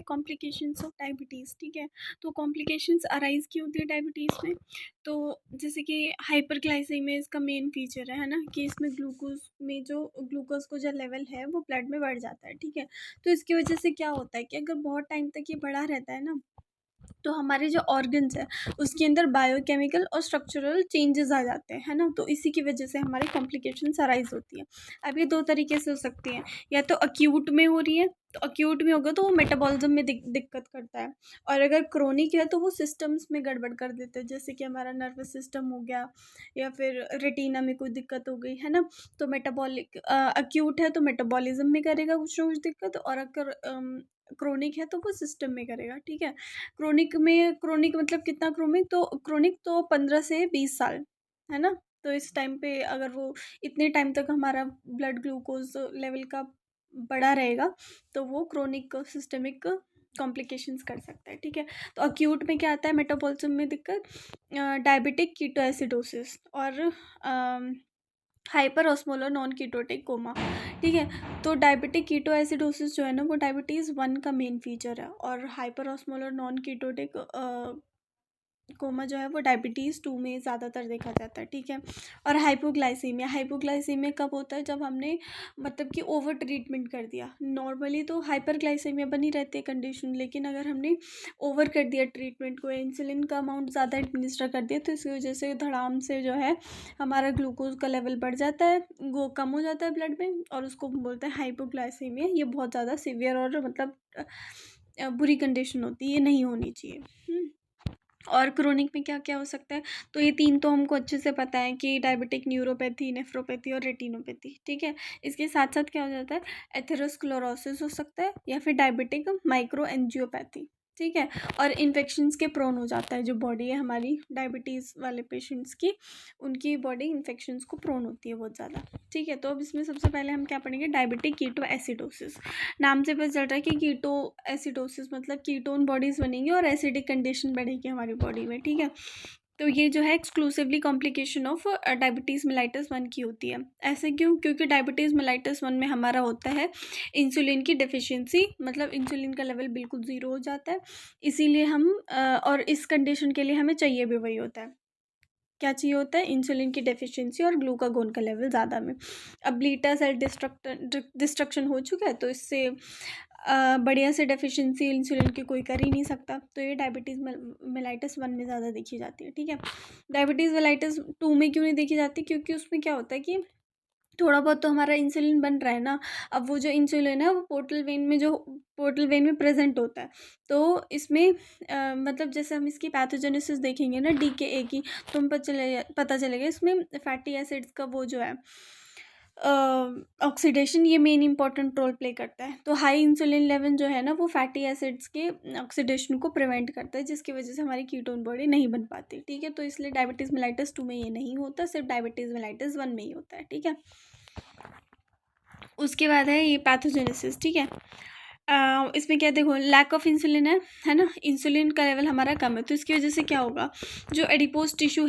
Complications of diabetes. ठीक है, तो कॉम्प्लिकेशंस अराइज क्यों होती है डायबिटीज़ में? तो जैसे कि हाइपरग्लाइसेमिया इसका मेन फीचर है ना, कि इसमें ग्लूकोज को जो लेवल है वो ब्लड में बढ़ जाता है। ठीक है, तो इसकी वजह से क्या होता है कि अगर बहुत टाइम तक ये बढ़ा रहता है ना, तो हमारे जो ऑर्गन्स है उसके अंदर बायोकेमिकल और स्ट्रक्चरल चेंजेस आ जाते हैं, है ना। तो इसी की वजह से हमारी कॉम्प्लिकेशंस अराइज होती है। अब ये दो तरीके से हो सकती हैं, या तो अक्यूट में हो रही है, तो अक्यूट में होगा तो वो मेटाबॉलिज्म में दिक्कत करता है, और अगर क्रोनिक है तो वो सिस्टम्स में गड़बड़ कर देते हैं, जैसे कि हमारा नर्वस सिस्टम हो गया, या फिर रेटिना में कोई दिक्कत हो गई, है ना। तो मेटाबॉलिक अक्यूट है तो मेटाबॉलिज्म में करेगा कुछ ना कुछ दिक्कत, और अगर क्रोनिक है तो वो सिस्टम में करेगा। ठीक है, क्रोनिक मतलब कितना क्रोनिक तो 15 से 20 साल, है ना। तो इस टाइम पे अगर वो इतने टाइम तक हमारा ब्लड ग्लूकोज लेवल का बढ़ा रहेगा तो वो क्रोनिक सिस्टमिक कॉम्प्लिकेशंस कर सकता है। ठीक है, तो अक्यूट में क्या आता है, मेटाबॉलिज्म में दिक्कत, डायबिटिक कीटोएसिडोसिस, और hyper osmolar non ketotic coma. ठीक है, तो डायबिटिक कीटोएसिडोसिस जो है ना वो डायबिटीज़ 1 का मेन फीचर है, और hyper osmolar non ketotic coma जो है वो डायबिटीज़ 2 में ज़्यादातर देखा जाता है। ठीक है, और हाइपोग्लाइसीमिया कब होता है, जब हमने मतलब कि ओवर ट्रीटमेंट कर दिया। नॉर्मली तो हाइपरग्लाइसीमिया बनी रहती है कंडीशन, लेकिन अगर हमने ओवर कर दिया ट्रीटमेंट को, इंसुलिन का अमाउंट ज़्यादा एडमिनिस्टर कर दिया, तो इसकी वजह से धड़ाम से जो है हमारा ग्लूकोज का लेवल बढ़ जाता है, वो कम हो जाता है ब्लड में, और उसको बोलते हैं हाइपोग्लाइसीमिया। ये बहुत ज़्यादा सीवियर और मतलब बुरी कंडीशन होती है, ये नहीं होनी चाहिए। और क्रोनिक में क्या क्या हो सकता है, तो ये 3 तो हमको अच्छे से पता है कि डायबिटिक न्यूरोपैथी, नेफ्रोपैथी और रेटिनोपैथी। ठीक है, इसके साथ साथ क्या हो जाता है, एथेरोस्क्लेरोसिस हो सकता है, या फिर डायबिटिक माइक्रो एंजियोपैथी। ठीक है, और इन्फेक्शंस के प्रोन हो जाता है जो बॉडी है हमारी डायबिटीज़ वाले पेशेंट्स की, उनकी बॉडी इन्फेक्शंस को प्रोन होती है बहुत ज़्यादा। ठीक है, तो अब इसमें सबसे पहले हम क्या पढ़ेंगे, डायबिटिक कीटो एसिडोसिस। नाम से पता चल रहा है कि कीटो एसिडोसिस मतलब कीटोन बॉडीज़ बनेंगी और एसिडिक कंडीशन बढ़ेगी हमारी बॉडी में। ठीक है, तो ये जो है exclusively complication of diabetes mellitus 1 की होती है। ऐसे क्यों, क्योंकि डायबिटीज़ मेलाइटस 1 में हमारा होता है इंसुलिन की डेफिशिएंसी, मतलब इंसुलिन का लेवल बिल्कुल ज़ीरो हो जाता है। इसीलिए हम और इस कंडीशन के लिए हमें चाहिए भी वही होता है, क्या चाहिए होता है, इंसुलिन की डेफिशिएंसी और ग्लूकागोन का लेवल ज़्यादा में। अब बीटा सेल डिस्ट्रक्शन हो चुका है, तो इससे बढ़िया से डेफिशिएंसी इंसुलिन की कोई कर ही नहीं सकता, तो ये डायबिटीज़ मेलाइटस 1 में ज़्यादा देखी जाती है। ठीक है, डायबिटीज़ मेलाइटस 2 में क्यों नहीं देखी जाती, क्योंकि उसमें क्या होता है कि थोड़ा बहुत तो हमारा इंसुलिन बन रहा है ना। अब वो जो इंसुलिन है वो पोर्टल वेन में प्रेजेंट होता है, तो इसमें मतलब जैसे हम इसकी पैथोजेनेसिस देखेंगे ना DKA की, तो हम पता चलेगा इसमें फैटी एसिड्स का वो जो है ऑक्सीडेशन, ये मेन इंपॉर्टेंट रोल प्ले करता है। तो हाई इंसुलिन लेवल जो है ना वो फैटी एसिड्स के ऑक्सीडेशन को प्रिवेंट करता है, जिसकी वजह से हमारी कीटोन बॉडी नहीं बन पाती। ठीक है, तो इसलिए डायबिटीज़ मेलाइटस 2 में ये नहीं होता, सिर्फ डायबिटीज़ मेलाइटस 1 में ही होता है। ठीक है, उसके बाद है ये पैथोजेनेसिस। ठीक है, इसमें क्या देखो, लैक ऑफ इंसुलिन है ना, इंसुलिन का लेवल हमारा कम है, तो इसकी वजह से क्या होगा, जो एडिपोज टिश्यू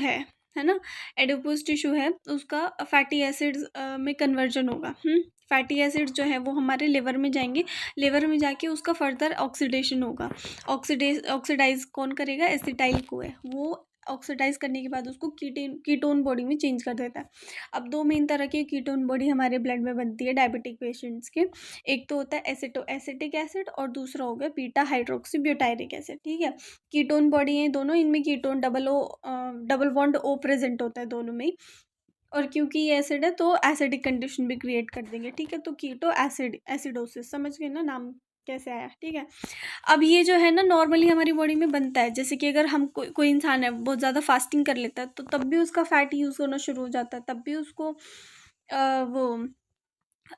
है ना, एडिपोज टिश्यू है उसका फैटी एसिड्स में कन्वर्जन होगा। फैटी एसिड्स जो है वो हमारे लिवर में जाएंगे, लिवर में जाके उसका फर्दर ऑक्सीडेशन होगा। ऑक्सीडाइज कौन करेगा, एसिटाइल को है, वो ऑक्सीडाइज करने के बाद उसको कीटोन बॉडी में चेंज कर देता है। अब 2 मेन तरह की कीटोन बॉडी हमारे ब्लड में बनती है डायबिटिक पेशेंट्स के, एक तो होता है एसिटिक एसिड, और दूसरा हो गया बीटा हाइड्रोक्सी ब्यूटायरिक एसिड। ठीक है, कीटोन बॉडी है दोनों, इनमें ketone double bond O present होता है दोनों में ही, और क्योंकि ये एसिड है तो एसिडिक कंडीशन भी क्रिएट कर देंगे। ठीक है, तो कीटो एसिडोसिस, समझ गए ना नाम कैसे आया। ठीक है, अब ये जो है ना नॉर्मली हमारी बॉडी में बनता है, जैसे कि अगर हम कोई इंसान है बहुत ज़्यादा फास्टिंग कर लेता है, तो तब भी उसका फैट यूज़ होना शुरू हो जाता है, तब भी उसको वो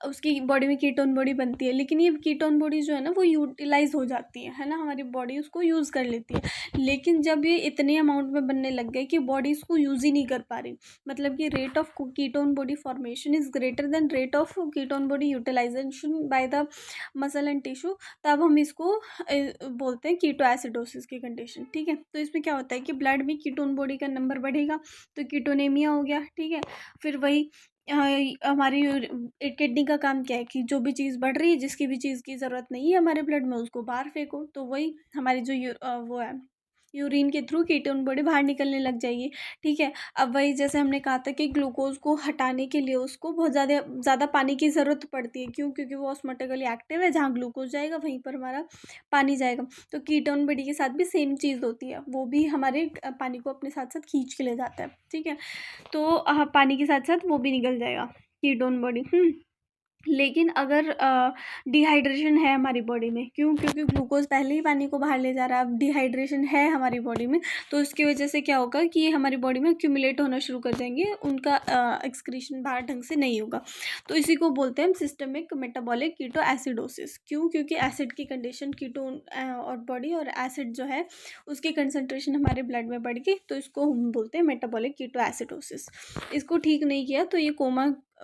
उसकी बॉडी में कीटोन बॉडी बनती है। लेकिन ये कीटोन बॉडी जो है ना वो यूटिलाइज हो जाती है ना, हमारी बॉडी उसको यूज़ कर लेती है। लेकिन जब ये इतने अमाउंट में बनने लग गए कि बॉडी इसको यूज़ ही नहीं कर पा रही, मतलब कि rate of ketone body formation is greater than rate of ketone body utilisation by the muscle and tissue, तब हम इसको बोलते हैं कीटो एसिडोसिस की कंडीशन। ठीक है, तो इसमें क्या होता है कि ब्लड में कीटोन बॉडी का नंबर बढ़ेगा, तो कीटोनेमिया हो गया। ठीक है, फिर वही हमारी किडनी का काम क्या है कि जो भी चीज़ बढ़ रही है, जिसकी भी चीज़ की ज़रूरत नहीं है हमारे ब्लड में, उसको बाहर फेंको। तो वही हमारी जो वो है, यूरिन के थ्रू कीटोन बॉडी बाहर निकलने लग जाएगी। ठीक है। अब वही जैसे हमने कहा था कि ग्लूकोज को हटाने के लिए उसको बहुत ज़्यादा ज़्यादा पानी की ज़रूरत पड़ती है। क्यों? क्योंकि वो ऑस्मोटिकली एक्टिव है, जहाँ ग्लूकोज जाएगा वहीं पर हमारा पानी जाएगा। तो कीटोन बॉडी के साथ भी सेम चीज़ होती है, वो भी हमारे पानी को अपने साथ साथ खींच के ले जाता है। ठीक है। तो पानी के साथ साथ वो भी निकल जाएगा, कीटोन बॉडी। लेकिन अगर डिहाइड्रेशन है हमारी बॉडी में, क्यों? क्योंकि ग्लूकोज पहले ही पानी को बाहर ले जा रहा है, अब डिहाइड्रेशन है हमारी बॉडी में, तो इसकी वजह से क्या होगा कि ये हमारी बॉडी में एक्यूमुलेट होना शुरू कर देंगे, उनका एक्सक्रीशन बाहर ढंग से नहीं होगा। तो इसी को बोलते हैं हम सिस्टमिक मेटाबॉलिक कीटो एसिडोसिस। क्यों? क्योंकि एसिड की कंडीशन, कीटोन और बॉडी और एसिड जो है उसकी कंसनट्रेशन हमारे ब्लड में बढ़ गई, तो इसको हम बोलते हैं मेटाबॉलिक कीटो एसिडोसिस। इसको ठीक नहीं किया तो ये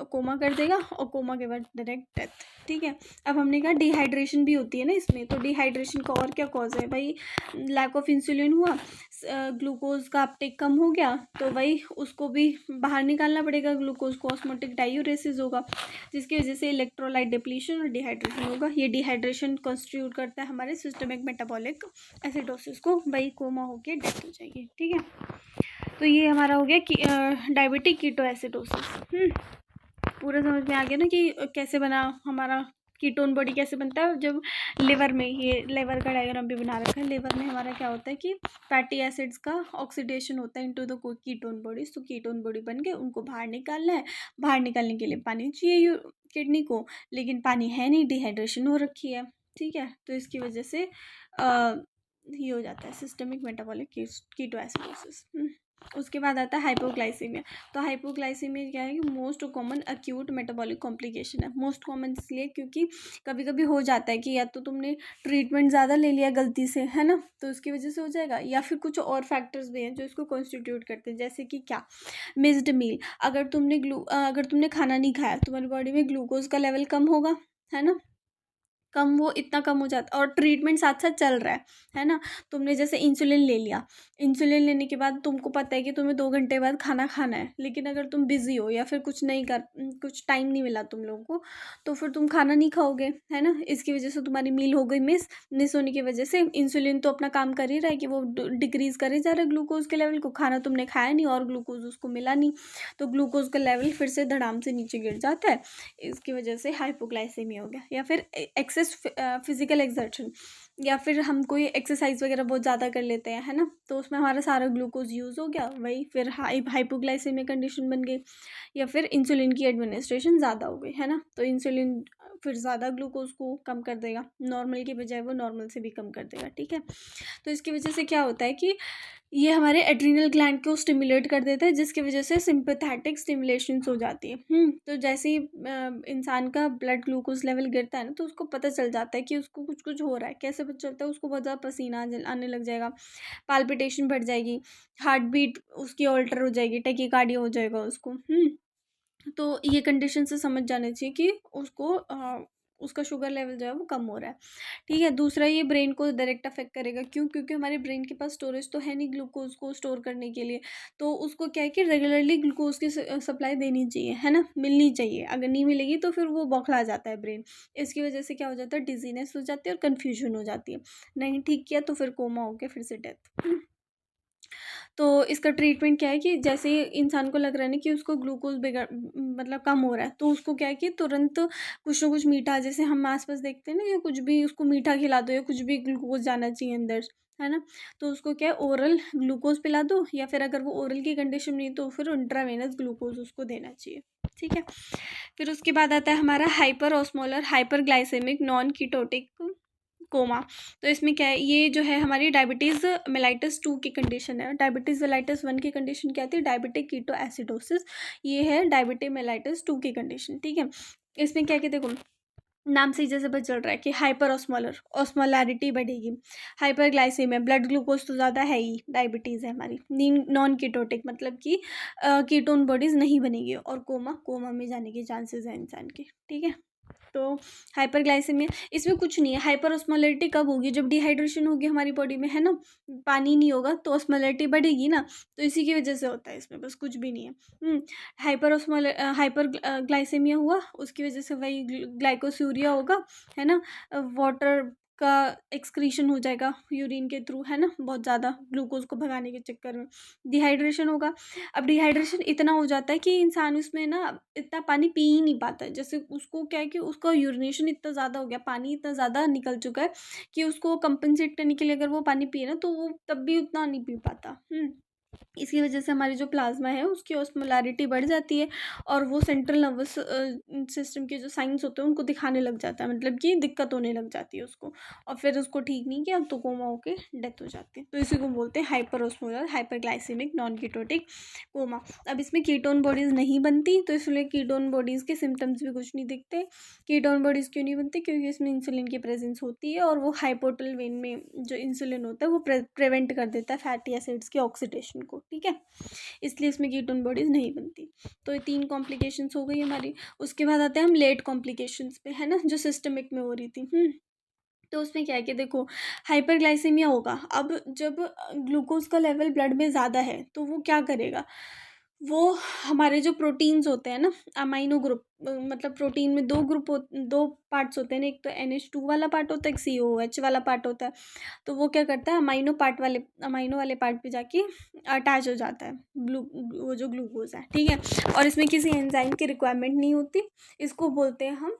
कोमा कर देगा, और कोमा के बाद डायरेक्ट डेथ। ठीक है। अब हमने कहा डिहाइड्रेशन भी होती है ना इसमें, तो डिहाइड्रेशन का और क्या कॉज है भाई? लैक ऑफ इंसुलिन हुआ, ग्लूकोज का अपटेक कम हो गया, तो वही उसको भी बाहर निकालना पड़ेगा, ग्लूकोज को, ऑस्मोटिक डायूरेसिस होगा, जिसकी वजह से इलेक्ट्रोलाइट डिप्लीशन और डिहाइड्रेशन होगा। ये डिहाइड्रेशन कॉन्स्टिट्यूट करता है हमारे सिस्टमिक मेटाबॉलिक एसिडोसिस को, वही कोमा होकर डेथ हो जाएगी। ठीक है। तो ये हमारा हो गया कि डायबिटिक कीटो एसिडोसिस। पूरा समझ में आ गया ना कि कैसे बना हमारा कीटोन बॉडी, कैसे बनता है? जब लिवर में, ये लिवर का डायग्राम भी बना रखा है, लिवर में हमारा क्या होता है कि फैटी एसिड्स का ऑक्सीडेशन होता है इनटू द कीटोन बॉडीज। तो कीटोन बॉडी बन के उनको बाहर निकालना है। बाहर निकालने के लिए पानी चाहिए किडनी को, लेकिन पानी है नहीं, डिहाइड्रेशन हो रखी है। ठीक है। तो इसकी वजह से ये हो जाता है सिस्टमिक मेटाबॉलिक कीटो एसिडोसिस। उसके बाद आता है हाइपोग्लाइसीमिया। तो हाइपोग्लाइसीमिया क्या है कि most common acute metabolic complication है। मोस्ट कॉमन इसलिए क्योंकि कभी कभी हो जाता है कि या तो तुमने ट्रीटमेंट ज़्यादा ले लिया गलती से, है ना, तो उसकी वजह से हो जाएगा, या फिर कुछ और फैक्टर्स भी हैं जो इसको कॉन्स्टिट्यूट करते हैं, जैसे कि क्या? मिस्ड मील। अगर तुमने खाना नहीं खाया, तुम्हारी बॉडी में ग्लूकोज का लेवल कम होगा, है ना, कम, वो इतना कम हो जाता, और ट्रीटमेंट साथ साथ चल रहा है ना। तुमने जैसे इंसुलिन ले लिया, इंसुलिन लेने के बाद तुमको पता है कि तुम्हें 2 घंटे बाद खाना खाना है, लेकिन अगर तुम बिजी हो या फिर कुछ टाइम नहीं मिला तुम लोगों को, तो फिर तुम खाना नहीं खाओगे, है ना। इसकी वजह से तुम्हारी मील हो गई मिस होने की वजह से इंसुलिन तो अपना काम कर ही रहा है कि वो डिक्रीज करे जा रहा है ग्लूकोज के लेवल को, खाना तुमने खाया नहीं और ग्लूकोज उसको मिला नहीं, तो ग्लूकोज का लेवल फिर से धड़ाम से नीचे गिर जाता है। इसकी वजह से हाइपोग्लाइसेमिया हो गया। या फिर एक्सेस फिजिकल एक्सर्शन, या फिर हम कोई एक्सरसाइज वगैरह बहुत ज़्यादा कर लेते हैं, है ना, तो उसमें हमारा सारा ग्लूकोज यूज़ हो गया, वही फिर हाइपोग्लाइसेमिया कंडीशन बन गई। या फिर इंसुलिन की एडमिनिस्ट्रेशन ज़्यादा हो गई, है ना, तो इंसुलिन फिर ज़्यादा ग्लूकोज को कम कर देगा, नॉर्मल की बजाय वो नॉर्मल से भी कम कर देगा। ठीक है। तो इसकी वजह से क्या होता है कि ये हमारे एड्रीनल ग्लैंड को स्टिमुलेट कर देता है, जिसकी वजह से सिंपैथेटिक स्टिमुलेशंस हो जाती है। तो जैसे ही इंसान का ब्लड ग्लूकोज लेवल गिरता है ना, तो उसको पता चल जाता है कि उसको कुछ कुछ हो रहा है। कैसे पता चलता है? उसको बहुत ज़्यादा पसीना आने लग जाएगा, पाल्पिटेशन बढ़ जाएगी, हार्ट बीट उसकी ऑल्टर हो जाएगी, टैकीकार्डिया हो जाएगा उसको। तो ये कंडीशन से समझ जाना चाहिए कि उसका शुगर लेवल जो है वो कम हो रहा है। ठीक है। दूसरा, ये ब्रेन को डायरेक्ट अफेक्ट करेगा। क्यों? क्योंकि हमारे ब्रेन के पास स्टोरेज तो है नहीं ग्लूकोज को स्टोर करने के लिए, तो उसको क्या है कि रेगुलरली ग्लूकोज की सप्लाई देनी चाहिए, है ना, मिलनी चाहिए। अगर नहीं मिलेगी तो फिर वो बौखला जाता है ब्रेन। इसकी वजह से क्या हो जाता है? डिजीनेस हो जाती है और कन्फ्यूजन हो जाती है। नहीं ठीक किया तो फिर कोमा हो गया, फिर से डेथ। तो इसका ट्रीटमेंट क्या है कि जैसे ही इंसान को लग रहा है ना कि उसको ग्लूकोज मतलब कम हो रहा है, तो उसको क्या है कि तुरंत कुछ ना कुछ मीठा, जैसे हम आसपास देखते हैं ना, या कुछ भी उसको मीठा खिला दो, या कुछ भी ग्लूकोज जाना चाहिए अंदर, है ना, तो उसको क्या है, ओरल ग्लूकोज पिला दो, या फिर अगर वो ओरल की कंडीशन नहीं तो फिर इंट्रावेनस ग्लूकोज उसको देना चाहिए। ठीक है। फिर उसके बाद आता है हमारा hyper osmolar hyperglycaemic non ketotic coma. तो इसमें क्या है, ये जो है हमारी डायबिटीज़ मेलाइटस 2 की कंडीशन है। डायबिटीज़ मेलाइटस 1 की कंडीशन क्या थी? Diabetic keto acidosis. ये है डायबिटिक मेलाइटस 2 की कंडीशन। ठीक है। इसमें क्या कहते, देखो नाम से ही जैसे पता चल रहा है कि हाइपर ऑस्मोलैरिटी बढ़ेगी, हाइपरग्लाइसेमिया, ब्लड ग्लूकोज तो ज़्यादा है ही, डायबिटीज़ है हमारी, नॉन कीटोटिक मतलब कि कीटोन बॉडीज़ नहीं बनेगी, और कोमा में जाने के चांसेस हैं इंसान के। ठीक है। तो हाइपरग्लाइसेमिया इसमें कुछ नहीं है। हाइपर ऑस्मोलैरिटी कब होगी? जब डिहाइड्रेशन होगी हमारी बॉडी में, है ना, पानी नहीं होगा तो ऑस्मोलैरिटी बढ़ेगी ना, तो इसी की वजह से होता है इसमें, बस कुछ भी नहीं है। हाइपर ग्लाइसेमिया हुआ, उसकी वजह से वही ग्लाइकोसूरिया होगा, है ना, वाटर का एक्सक्रीशन हो जाएगा यूरिन के थ्रू, है ना, बहुत ज़्यादा ग्लूकोज को भगाने के चक्कर में डिहाइड्रेशन होगा। अब डिहाइड्रेशन इतना हो जाता है कि इंसान उसमें ना इतना पानी पी ही नहीं पाता है। जैसे उसको क्या है कि उसका यूरिनेशन इतना ज़्यादा हो गया, पानी इतना ज़्यादा निकल चुका है कि उसको कंपनसेट करने के लिए अगर वो पानी पिए ना तो वो तब भी उतना नहीं पी पाता। इसकी वजह से हमारी जो प्लाज्मा है उसकी ऑस्मोलारिटी बढ़ जाती है और वो सेंट्रल नर्वस सिस्टम के जो साइंस होते हैं उनको दिखाने लग जाता है, मतलब कि दिक्कत होने लग जाती है उसको, और फिर उसको ठीक नहीं किया तो कोमा होके डेथ हो जाती है। तो इसी को बोलते हैं hyper osmolar hyperglycaemic non ketotic coma. अब इसमें कीटोन बॉडीज़ नहीं बनती, तो इसलिए कीटोन बॉडीज़ के सिम्टम्स भी कुछ नहीं दिखते। कीटोन बॉडीज़ क्यों नहीं बनती? क्योंकि इसमें इंसुलिन की प्रेजेंस होती है और वो हाइपोटल वेन में जो इंसुलिन होता है वो प्रिवेंट कर देता है फैटी एसिड्स के ऑक्सीडेशन को, ठीक है, इसलिए इसमें कीटोन बॉडीज़ नहीं बनती। तो ये 3 कॉम्प्लिकेशंस हो गई हमारी। उसके बाद आते हैं हम लेट कॉम्प्लिकेशंस पे, है ना, जो सिस्टमिक में हो रही थी। तो उसमें क्या है कि देखो, हाइपरग्लाइसेमिया होगा। अब जब ग्लूकोज का लेवल ब्लड में ज़्यादा है तो वो क्या करेगा, वो हमारे जो प्रोटीन्स होते हैं ना, अमाइनो ग्रुप, मतलब प्रोटीन में दो पार्ट्स होते हैं ना, एक तो NH2 वाला पार्ट होता है, एक COOH वाला पार्ट होता है। तो वो क्या करता है, अमाइनो वाले पार्ट पे जाके अटैच हो जाता है वो जो ग्लूकोज है, ठीक है, और इसमें किसी एंजाइम की रिक्वायरमेंट नहीं होती। इसको बोलते हैं हम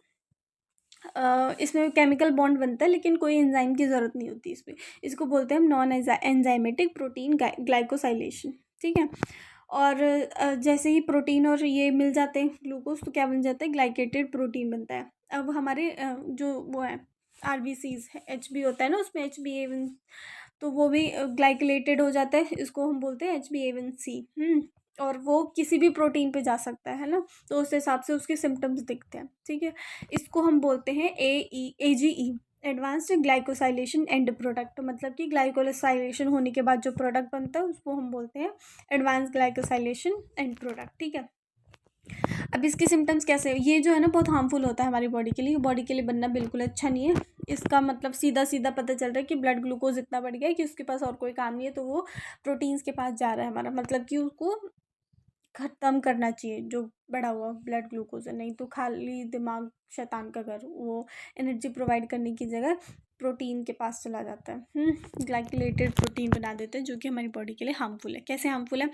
इसमें केमिकल बॉन्ड बनता है लेकिन कोई एंजाइम की ज़रूरत नहीं होती इसमें। इसको बोलते हैं हम नॉन एंजाइमेटिक प्रोटीन ग्लाइकोसाइलेशन, ठीक है। और जैसे ही प्रोटीन और ये मिल जाते हैं ग्लूकोज, तो क्या बन जाता है, ग्लाइकेटेड प्रोटीन बनता है। अब हमारे जो वो है RBCs है, HB होता है ना, उसमें HbA1, तो वो भी ग्लाइकोलेटेड हो जाता है, इसको हम बोलते हैं HbA1c। और वो किसी भी प्रोटीन पे जा सकता है ना, तो उस हिसाब से उसके सिम्टम्स दिखते हैं, ठीक है। इसको हम बोलते हैं AGE, advanced glycosylation and product, मतलब कि ग्लाइकोसाइलेशन होने के बाद जो प्रोडक्ट बनता है उसको हम बोलते हैं एडवांस ग्लाइकोसाइलेशन एंड प्रोडक्ट, ठीक है। अब इसके सिम्टम्स कैसे, ये जो है ना बहुत हार्मफुल होता है हमारी बॉडी के लिए बनना बिल्कुल अच्छा नहीं है। इसका मतलब सीधा सीधा पता चल रहा है कि ब्लड ग्लूकोज इतना बढ़ गया है कि उसके पास और कोई काम नहीं है, तो वो प्रोटीन्स के पास जा रहा है हमारा, मतलब कि उसको ख़त्म करना चाहिए जो बढ़ा हुआ ब्लड ग्लूकोज है। नहीं तो खाली दिमाग शैतान का घर, वो एनर्जी प्रोवाइड करने की जगह प्रोटीन के पास चला जाता है। ग्लाइकोलेटेड प्रोटीन बना देते हैं जो कि हमारी बॉडी के लिए हार्मफुल है। कैसे हार्मफुल है?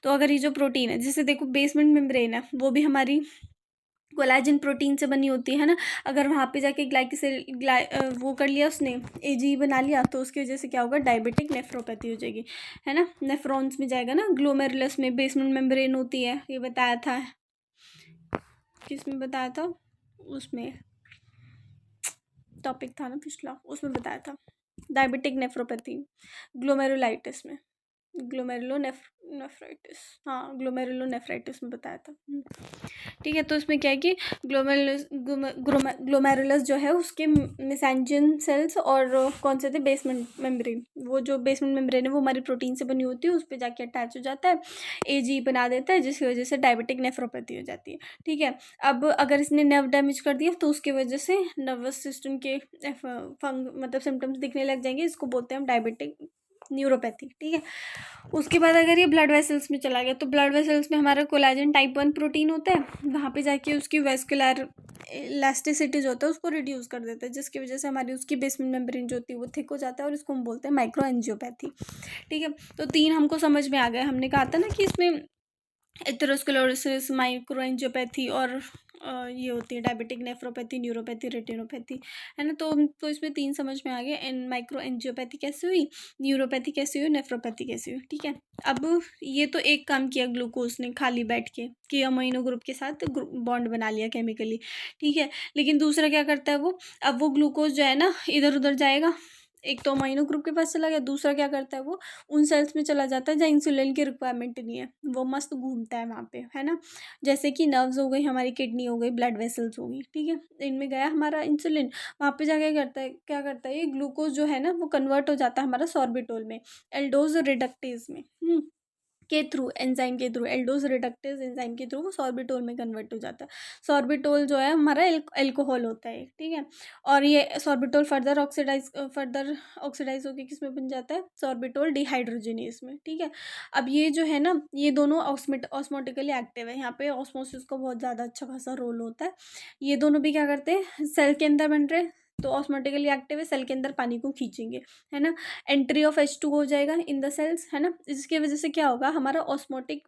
तो अगर ये जो प्रोटीन है, जैसे देखो बेसमेंट मेम्ब्रेन है, वो भी हमारी कोलाजन प्रोटीन से बनी होती है ना। अगर वहाँ पे जाके वो कर लिया उसने, AGE बना लिया, तो उसकी वजह से क्या होगा, डायबिटिक नेफ्रोपैथी हो जाएगी, है ना। नेफ्रॉन्स में जाएगा ना, ग्लोमेरुलस में बेसमेंट मेम्ब्रेन होती है, ये बताया था, किस में बताया था, उसमें टॉपिक था ना पिछला, उसमें बताया था, डायबिटिक नेफ्रोपैथी ग्लोमेरुलाइटिस में, नेफ्राइटिस, हाँ ग्लोमेरुलोनेफ्राइटिस में बताया था। ठीक है, तो इसमें क्या है कि ग्लोमेरुलस जो है उसके मेसेंजियन सेल्स और कौन से थे, बेसमेंट मेम्ब्रेन, वो जो बेसमेंट मेम्ब्रेन है वो हमारी प्रोटीन से बनी होती है, उस पर जाके अटैच हो जाता है, AGE बना देता है, जिसकी वजह से डायबिटिक नेफ्रोपैथी हो जाती है, ठीक है। अब अगर इसने नर्व डैमेज कर दिया तो उसकी वजह से नर्वस सिस्टम के मतलब सिम्टम्स दिखने लग जाएंगे, इसको बोलते हैं हम डायबिटिक न्यूरोपैथी, ठीक है। उसके बाद अगर ये ब्लड वेसल्स में चला गया, तो ब्लड वेसल्स में हमारा कोलाजन टाइप 1 प्रोटीन होता है, वहाँ पे जाके उसकी वेस्कुलर इलास्टिसिटी जो होता है उसको रिड्यूस कर देता है, जिसकी वजह से हमारी उसकी बेसमेंट मेम्ब्रेन जो होती है वो थिक हो जाता है, और इसको हम बोलते हैं माइक्रो एंजियोपैथी, ठीक है। तो 3 हमको समझ में आ गए, हमने कहा था ना कि इसमें एथेरोस्क्लेरोसिस, माइक्रो एंजियोपैथी और ये होती है डायबिटिक नेफ्रोपैथी, न्यूरोपैथी, रेटिनोपैथी, है ना। तो इसमें 3 समझ में आ गए, एंड माइक्रो एंजियोपैथी कैसे हुई, न्यूरोपैथी कैसे हुई, नेफ्रोपैथी कैसे हुई, ठीक है। अब ये तो एक काम किया ग्लूकोज ने खाली बैठ के, कि अमीनो ग्रुप के साथ बॉन्ड बना लिया केमिकली, ठीक है। लेकिन दूसरा क्या करता है वो, अब वो ग्लूकोज जो है ना इधर उधर जाएगा, एक तो अमीनो ग्रुप के पास चला गया, दूसरा क्या करता है वो उन सेल्स में चला जाता है जहाँ इंसुलिन की रिक्वायरमेंट नहीं है, वो मस्त घूमता है वहाँ पे, है ना। जैसे कि नर्व्स हो गई, हमारी किडनी हो गई, ब्लड वेसल्स हो गई, ठीक है, इनमें गया हमारा इंसुलिन, वहाँ पे जाके क्या करता है ये ग्लूकोज जो है ना वो कन्वर्ट हो जाता है हमारा सॉर्बिटोल में, एल्डोज रिडक्टेज में। के थ्रू एल्डोज रिडक्टेज एंजाइम के थ्रू वो सॉर्बिटोल में कन्वर्ट हो जाता है। सॉर्बिटोल जो है हमारा एल्कोहल होता है, ठीक है। और ये सॉर्बिटोल फर्दर ऑक्सीडाइज होकर किस में बन जाता है, सॉर्बिटोल डिहाइड्रोजिनेज में, ठीक है। अब ये जो है ना, ये दोनों ऑस्मोटिकली एक्टिव है, यहाँ पे ऑस्मोसिस का बहुत ज़्यादा अच्छा खासा रोल होता है। ये दोनों भी क्या करते हैं, सेल के अंदर बन रहे हैं, तो ऑस्मोटिकली एक्टिव है, सेल के अंदर पानी को खींचेंगे, है ना। एंट्री ऑफ H2 हो जाएगा इन द सेल्स, है ना। इसकी वजह से क्या होगा, हमारा ऑस्मोटिक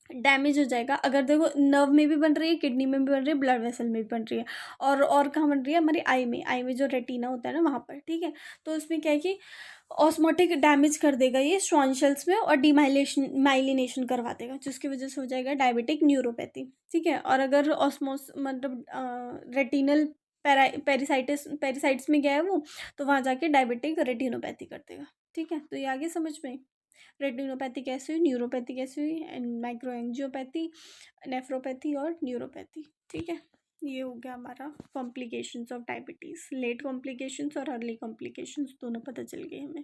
डैमेज हो जाएगा। अगर देखो नर्व में भी बन रही है, किडनी में भी बन रही है, ब्लड वेसल में भी बन रही है, और कहाँ बन रही है, हमारी आई में जो रेटिना होता है ना वहाँ पर, ठीक है। तो इसमें क्या है कि ऑस्मोटिक डैमेज कर देगा ये श्वान सेल्स में, और माइलिनेशन करवा देगा, जिसकी वजह से हो जाएगा डायबिटिक न्यूरोपैथी, ठीक है। और अगर ऑस्मोस मतलब रेटिनल पेरिसाइट्स में गया है वो, तो वहाँ जाके डायबिटिक रेटिनोपैथी कर देगा, ठीक है। तो ये आगे समझ में, रेटिनोपैथी कैसे हुई, न्यूरोपैथी कैसे हुई, एंड माइक्रोएंजियोपैथी, नेफ्रोपैथी और न्यूरोपैथी, ठीक है। ये हो गया हमारा complications of diabetes, late complications और अर्ली कॉम्प्लिकेशंस दोनों पता चल गए हमें।